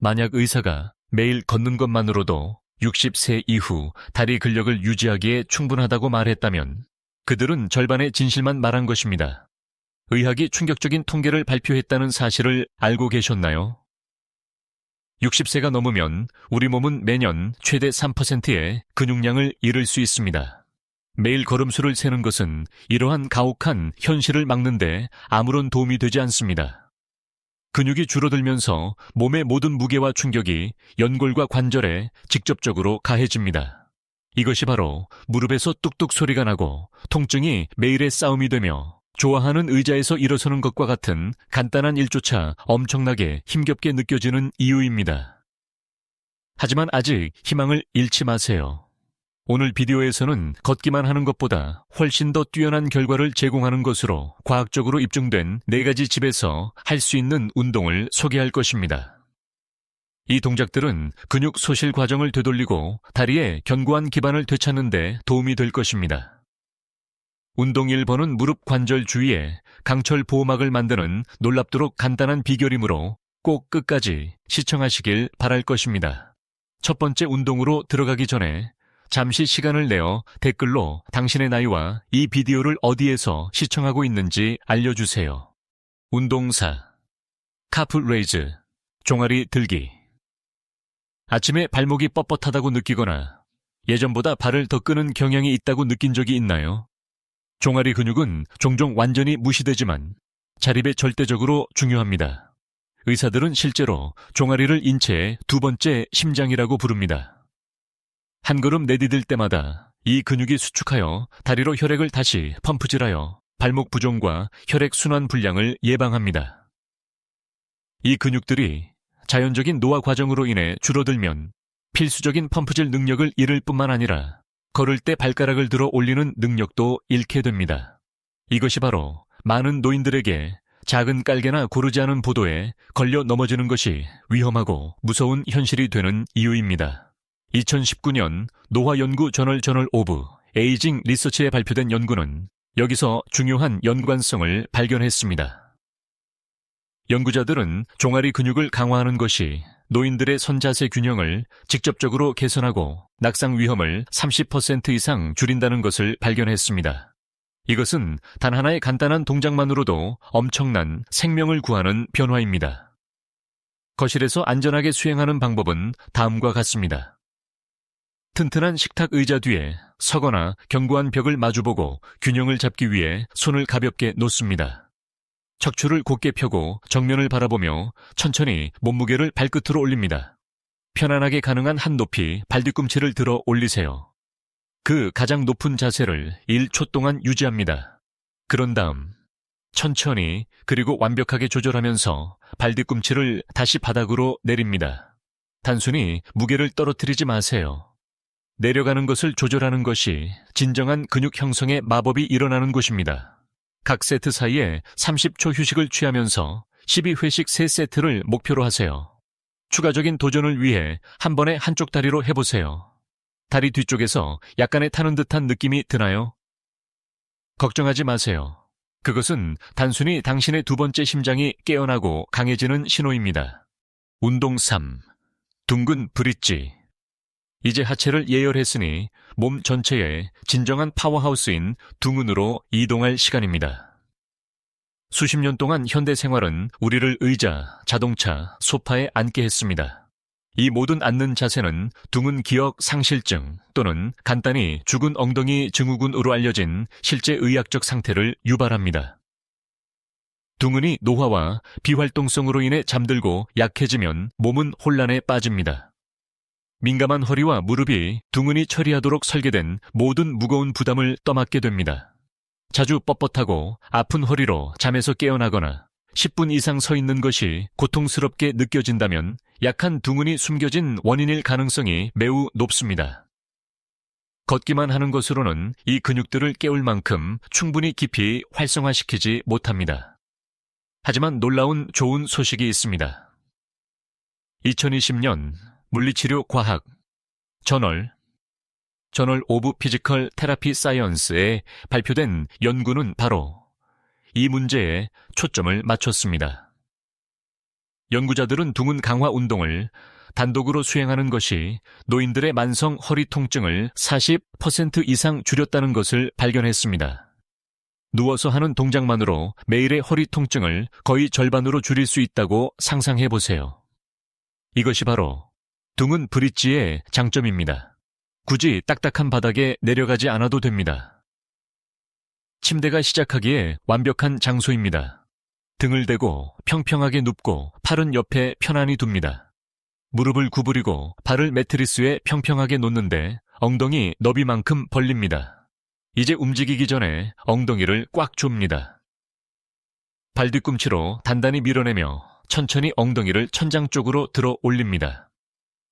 만약 의사가 매일 걷는 것만으로도 60세 이후 다리 근력을 유지하기에 충분하다고 말했다면 그들은 절반의 진실만 말한 것입니다. 의학이 충격적인 통계를 발표했다는 사실을 알고 계셨나요? 60세가 넘으면 우리 몸은 매년 최대 3%의 근육량을 잃을 수 있습니다. 매일 걸음수를 세는 것은 이러한 가혹한 현실을 막는데 아무런 도움이 되지 않습니다. 근육이 줄어들면서 몸의 모든 무게와 충격이 연골과 관절에 직접적으로 가해집니다. 이것이 바로 무릎에서 뚝뚝 소리가 나고 통증이 매일의 싸움이 되며 좋아하는 의자에서 일어서는 것과 같은 간단한 일조차 엄청나게 힘겹게 느껴지는 이유입니다. 하지만 아직 희망을 잃지 마세요. 오늘 비디오에서는 걷기만 하는 것보다 훨씬 더 뛰어난 결과를 제공하는 것으로 과학적으로 입증된 4가지 집에서 할 수 있는 운동을 소개할 것입니다. 이 동작들은 근육 소실 과정을 되돌리고 다리의 견고한 기반을 되찾는 데 도움이 될 것입니다. 운동 1번은 무릎 관절 주위에 강철 보호막을 만드는 놀랍도록 간단한 비결이므로 꼭 끝까지 시청하시길 바랄 것입니다. 첫 번째 운동으로 들어가기 전에 잠시 시간을 내어 댓글로 당신의 나이와 이 비디오를 어디에서 시청하고 있는지 알려주세요. 운동 4. 카프 레이즈, 종아리 들기. 아침에 발목이 뻣뻣하다고 느끼거나 예전보다 발을 더 끄는 경향이 있다고 느낀 적이 있나요? 종아리 근육은 종종 완전히 무시되지만 자립에 절대적으로 중요합니다. 의사들은 실제로 종아리를 인체의 2번째 심장이라고 부릅니다. 한 걸음 내디딜 때마다 이 근육이 수축하여 다리로 혈액을 다시 펌프질하여 발목 부종과 혈액 순환 불량을 예방합니다. 이 근육들이 자연적인 노화 과정으로 인해 줄어들면 필수적인 펌프질 능력을 잃을 뿐만 아니라 걸을 때 발가락을 들어 올리는 능력도 잃게 됩니다. 이것이 바로 많은 노인들에게 작은 깔개나 고르지 않은 보도에 걸려 넘어지는 것이 위험하고 무서운 현실이 되는 이유입니다. 2019년 노화 연구 저널 오브 에이징 리서치에 발표된 연구는 여기서 중요한 연관성을 발견했습니다. 연구자들은 종아리 근육을 강화하는 것이 노인들의 선자세 균형을 직접적으로 개선하고 낙상 위험을 30% 이상 줄인다는 것을 발견했습니다. 이것은 단 하나의 간단한 동작만으로도 엄청난 생명을 구하는 변화입니다. 거실에서 안전하게 수행하는 방법은 다음과 같습니다. 튼튼한 식탁 의자 뒤에 서거나 견고한 벽을 마주보고 균형을 잡기 위해 손을 가볍게 놓습니다. 척추를 곧게 펴고 정면을 바라보며 천천히 몸무게를 발끝으로 올립니다. 편안하게 가능한 한 높이 발뒤꿈치를 들어 올리세요. 그 가장 높은 자세를 1초 동안 유지합니다. 그런 다음 천천히 그리고 완벽하게 조절하면서 발뒤꿈치를 다시 바닥으로 내립니다. 단순히 무게를 떨어뜨리지 마세요. 내려가는 것을 조절하는 것이 진정한 근육 형성의 마법이 일어나는 곳입니다. 각 세트 사이에 30초 휴식을 취하면서 12회씩 3세트를 목표로 하세요. 추가적인 도전을 위해 한 번에 한쪽 다리로 해보세요. 다리 뒤쪽에서 약간의 타는 듯한 느낌이 드나요? 걱정하지 마세요. 그것은 단순히 당신의 2번째 심장이 깨어나고 강해지는 신호입니다. 운동 3. 둥근 브릿지. 이제 하체를 예열했으니 몸 전체에 진정한 파워하우스인 둥근으로 이동할 시간입니다. 수십 년 동안 현대 생활은 우리를 의자, 자동차, 소파에 앉게 했습니다. 이 모든 앉는 자세는 둥근 기억 상실증 또는 간단히 죽은 엉덩이 증후군으로 알려진 실제 의학적 상태를 유발합니다. 둥근이 노화와 비활동성으로 인해 잠들고 약해지면 몸은 혼란에 빠집니다. 민감한 허리와 무릎이 둥근이 처리하도록 설계된 모든 무거운 부담을 떠맡게 됩니다. 자주 뻣뻣하고 아픈 허리로 잠에서 깨어나거나 10분 이상 서 있는 것이 고통스럽게 느껴진다면 약한 둥근이 숨겨진 원인일 가능성이 매우 높습니다. 걷기만 하는 것으로는 이 근육들을 깨울 만큼 충분히 깊이 활성화시키지 못합니다. 하지만 놀라운 좋은 소식이 있습니다. 2020년 물리치료 과학 저널 오브 피지컬 테라피 사이언스에 발표된 연구는 바로 이 문제에 초점을 맞췄습니다. 연구자들은 둥근 강화 운동을 단독으로 수행하는 것이 노인들의 만성 허리 통증을 40% 이상 줄였다는 것을 발견했습니다. 누워서 하는 동작만으로 매일의 허리 통증을 거의 절반으로 줄일 수 있다고 상상해 보세요. 이것이 바로 둥근 브릿지의 장점입니다. 굳이 딱딱한 바닥에 내려가지 않아도 됩니다. 침대가 시작하기에 완벽한 장소입니다. 등을 대고 평평하게 눕고 팔은 옆에 편안히 둡니다. 무릎을 구부리고 발을 매트리스에 평평하게 놓는데 엉덩이 너비만큼 벌립니다. 이제 움직이기 전에 엉덩이를 꽉 줍니다. 발 뒤꿈치로 단단히 밀어내며 천천히 엉덩이를 천장 쪽으로 들어 올립니다.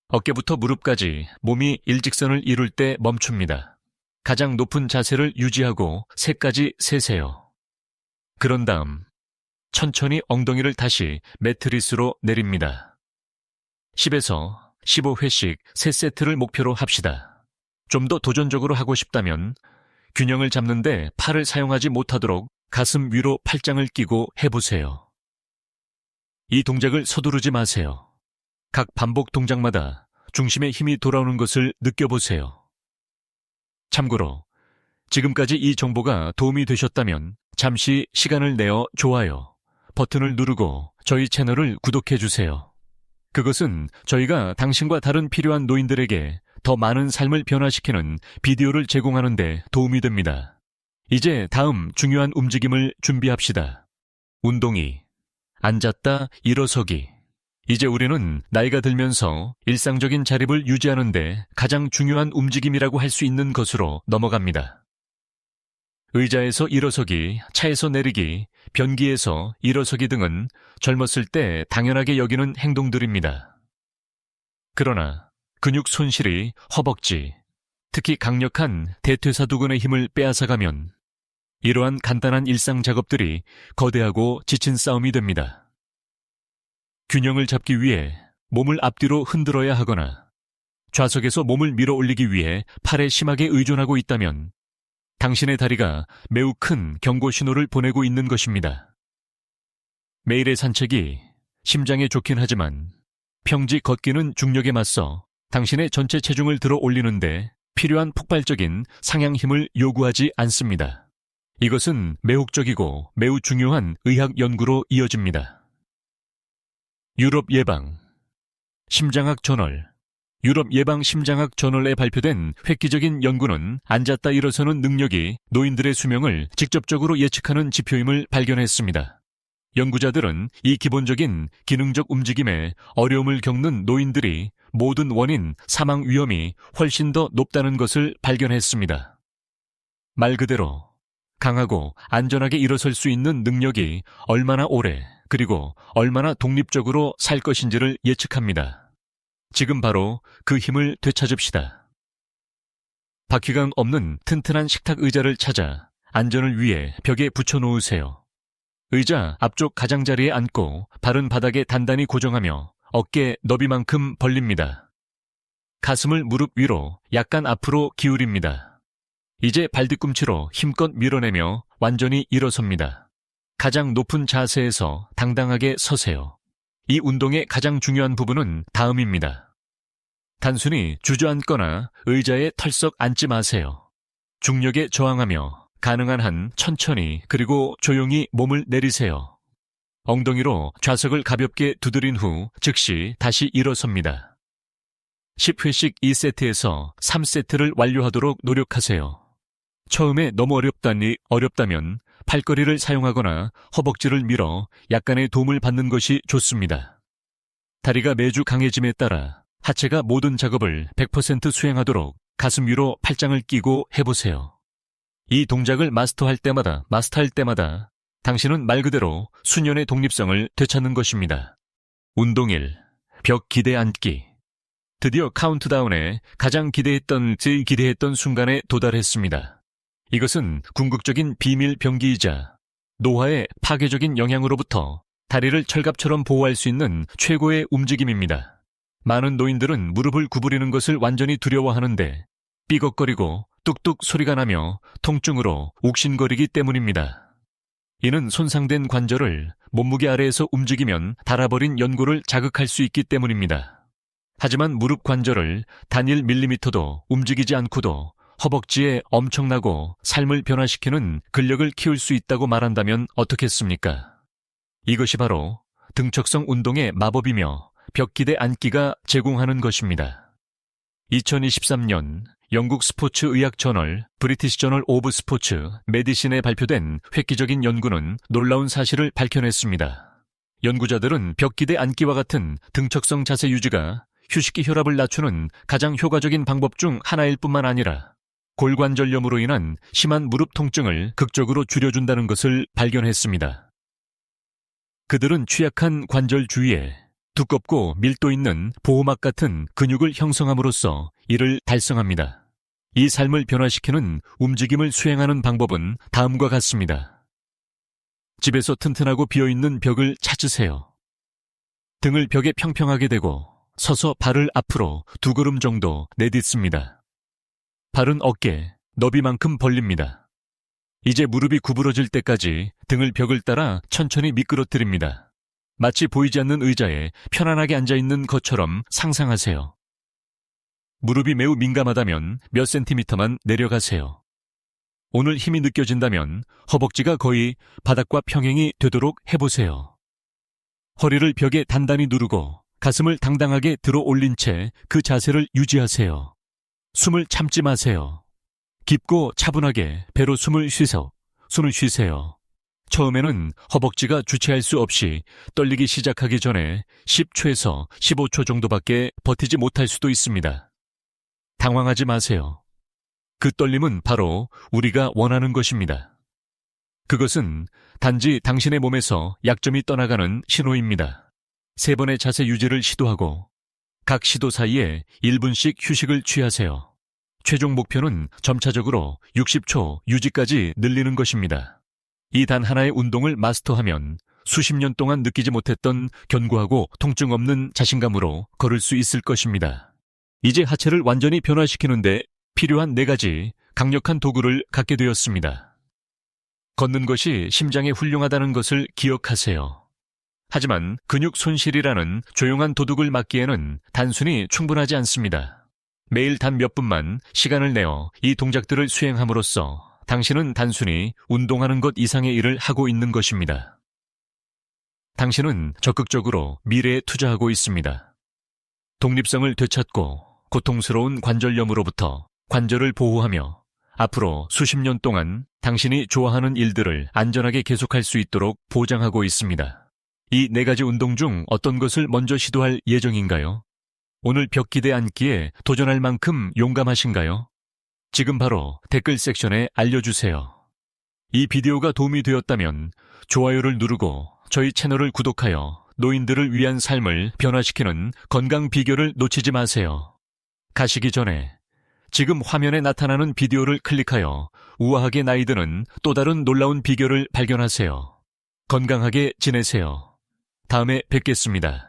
어깨부터 무릎까지 몸이 일직선을 이룰 때 멈춥니다. 가장 높은 자세를 유지하고 3까지 세세요. 그런 다음 천천히 엉덩이를 다시 매트리스로 내립니다. 10에서 15회씩 3세트를 목표로 합시다. 좀 더 도전적으로 하고 싶다면 균형을 잡는데 팔을 사용하지 못하도록 가슴 위로 팔짱을 끼고 해보세요. 이 동작을 서두르지 마세요. 각 반복 동작마다 중심의 힘이 돌아오는 것을 느껴보세요. 참고로 지금까지 이 정보가 도움이 되셨다면 잠시 시간을 내어 좋아요 버튼을 누르고 저희 채널을 구독해주세요. 그것은 저희가 당신과 다른 필요한 노인들에게 더 많은 삶을 변화시키는 비디오를 제공하는 데 도움이 됩니다. 이제 다음 중요한 움직임을 준비합시다. 운동이 앉았다 일어서기. 이제 우리는 나이가 들면서 일상적인 자립을 유지하는 데 가장 중요한 움직임이라고 할 수 있는 것으로 넘어갑니다. 의자에서 일어서기, 차에서 내리기, 변기에서 일어서기 등은 젊었을 때 당연하게 여기는 행동들입니다. 그러나 근육 손실이 허벅지, 특히 강력한 대퇴사두근의 힘을 빼앗아가면 이러한 간단한 일상 작업들이 거대하고 지친 싸움이 됩니다. 균형을 잡기 위해 몸을 앞뒤로 흔들어야 하거나 좌석에서 몸을 밀어 올리기 위해 팔에 심하게 의존하고 있다면 당신의 다리가 매우 큰 경고 신호를 보내고 있는 것입니다. 매일의 산책이 심장에 좋긴 하지만 평지 걷기는 중력에 맞서 당신의 전체 체중을 들어 올리는데 필요한 폭발적인 상향 힘을 요구하지 않습니다. 이것은 매혹적이고 매우 중요한 의학 연구로 이어집니다. 유럽 예방 심장학 저널 유럽 예방 심장학 저널에 발표된 획기적인 연구는 앉았다 일어서는 능력이 노인들의 수명을 직접적으로 예측하는 지표임을 발견했습니다. 연구자들은 이 기본적인 기능적 움직임에 어려움을 겪는 노인들이 모든 원인 사망 위험이 훨씬 더 높다는 것을 발견했습니다. 말 그대로 강하고 안전하게 일어설 수 있는 능력이 얼마나 오래 그리고 얼마나 독립적으로 살 것인지를 예측합니다. 지금 바로 그 힘을 되찾읍시다. 바퀴가 없는 튼튼한 식탁 의자를 찾아 안전을 위해 벽에 붙여놓으세요. 의자 앞쪽 가장자리에 앉고 발은 바닥에 단단히 고정하며 어깨 너비만큼 벌립니다. 가슴을 무릎 위로 약간 앞으로 기울입니다. 이제 발뒤꿈치로 힘껏 밀어내며 완전히 일어섭니다. 가장 높은 자세에서 당당하게 서세요. 이 운동의 가장 중요한 부분은 다음입니다. 단순히 주저앉거나 의자에 털썩 앉지 마세요. 중력에 저항하며 가능한 한 천천히 그리고 조용히 몸을 내리세요. 엉덩이로 좌석을 가볍게 두드린 후 즉시 다시 일어섭니다. 10회씩 2세트에서 3세트를 완료하도록 노력하세요. 처음에 너무 어렵다면 팔걸이를 사용하거나 허벅지를 밀어 약간의 도움을 받는 것이 좋습니다. 다리가 매주 강해짐에 따라 하체가 모든 작업을 100% 수행하도록 가슴 위로 팔짱을 끼고 해보세요. 이 동작을 마스터할 때마다 당신은 말 그대로 수년의 독립성을 되찾는 것입니다. 운동 1. 벽 기대 앉기. 드디어 카운트다운에 가장 제일 기대했던 순간에 도달했습니다. 이것은 궁극적인 비밀 병기이자 노화의 파괴적인 영향으로부터 다리를 철갑처럼 보호할 수 있는 최고의 움직임입니다. 많은 노인들은 무릎을 구부리는 것을 완전히 두려워하는데 삐걱거리고 뚝뚝 소리가 나며 통증으로 욱신거리기 때문입니다. 이는 손상된 관절을 몸무게 아래에서 움직이면 닳아버린 연골을 자극할 수 있기 때문입니다. 하지만 무릎 관절을 단 1mm도 움직이지 않고도 허벅지에 엄청나고 삶을 변화시키는 근력을 키울 수 있다고 말한다면 어떻겠습니까? 이것이 바로 등척성 운동의 마법이며 벽기대 앉기가 제공하는 것입니다. 2023년 영국 스포츠 의학 저널 브리티시 저널 오브 스포츠 메디신에 발표된 획기적인 연구는 놀라운 사실을 밝혀냈습니다. 연구자들은 벽기대 앉기와 같은 등척성 자세 유지가 휴식기 혈압을 낮추는 가장 효과적인 방법 중 하나일 뿐만 아니라 골관절염으로 인한 심한 무릎 통증을 극적으로 줄여준다는 것을 발견했습니다. 그들은 취약한 관절 주위에 두껍고 밀도 있는 보호막 같은 근육을 형성함으로써 이를 달성합니다. 이 삶을 변화시키는 움직임을 수행하는 방법은 다음과 같습니다. 집에서 튼튼하고 비어있는 벽을 찾으세요. 등을 벽에 평평하게 대고 서서 발을 앞으로 2걸음 정도 내딛습니다. 발은 어깨, 너비만큼 벌립니다. 이제 무릎이 구부러질 때까지 등을 벽을 따라 천천히 미끄러뜨립니다. 마치 보이지 않는 의자에 편안하게 앉아있는 것처럼 상상하세요. 무릎이 매우 민감하다면 몇 센티미터만 내려가세요. 오늘 힘이 느껴진다면 허벅지가 거의 바닥과 평행이 되도록 해보세요. 허리를 벽에 단단히 누르고 가슴을 당당하게 들어 올린 채 그 자세를 유지하세요. 숨을 참지 마세요. 깊고 차분하게 배로 숨을 쉬세요. 처음에는 허벅지가 주체할 수 없이 떨리기 시작하기 전에 10초에서 15초 정도밖에 버티지 못할 수도 있습니다. 당황하지 마세요. 그 떨림은 바로 우리가 원하는 것입니다. 그것은 단지 당신의 몸에서 약점이 떠나가는 신호입니다. 3번의 자세 유지를 시도하고 각 시도 사이에 1분씩 휴식을 취하세요. 최종 목표는 점차적으로 60초 유지까지 늘리는 것입니다. 이 단 하나의 운동을 마스터하면 수십 년 동안 느끼지 못했던 견고하고 통증 없는 자신감으로 걸을 수 있을 것입니다. 이제 하체를 완전히 변화시키는데 필요한 4가지 강력한 도구를 갖게 되었습니다. 걷는 것이 심장에 훌륭하다는 것을 기억하세요. 하지만 근육 손실이라는 조용한 도둑을 막기에는 단순히 충분하지 않습니다. 매일 단 몇 분만 시간을 내어 이 동작들을 수행함으로써 당신은 단순히 운동하는 것 이상의 일을 하고 있는 것입니다. 당신은 적극적으로 미래에 투자하고 있습니다. 독립성을 되찾고 고통스러운 관절염으로부터 관절을 보호하며 앞으로 수십 년 동안 당신이 좋아하는 일들을 안전하게 계속할 수 있도록 보장하고 있습니다. 이 4가지 운동 중 어떤 것을 먼저 시도할 예정인가요? 오늘 벽기대 앉기에 도전할 만큼 용감하신가요? 지금 바로 댓글 섹션에 알려주세요. 이 비디오가 도움이 되었다면 좋아요를 누르고 저희 채널을 구독하여 노인들을 위한 삶을 변화시키는 건강 비결을 놓치지 마세요. 가시기 전에 지금 화면에 나타나는 비디오를 클릭하여 우아하게 나이 드는 또 다른 놀라운 비결을 발견하세요. 건강하게 지내세요. 다음에 뵙겠습니다.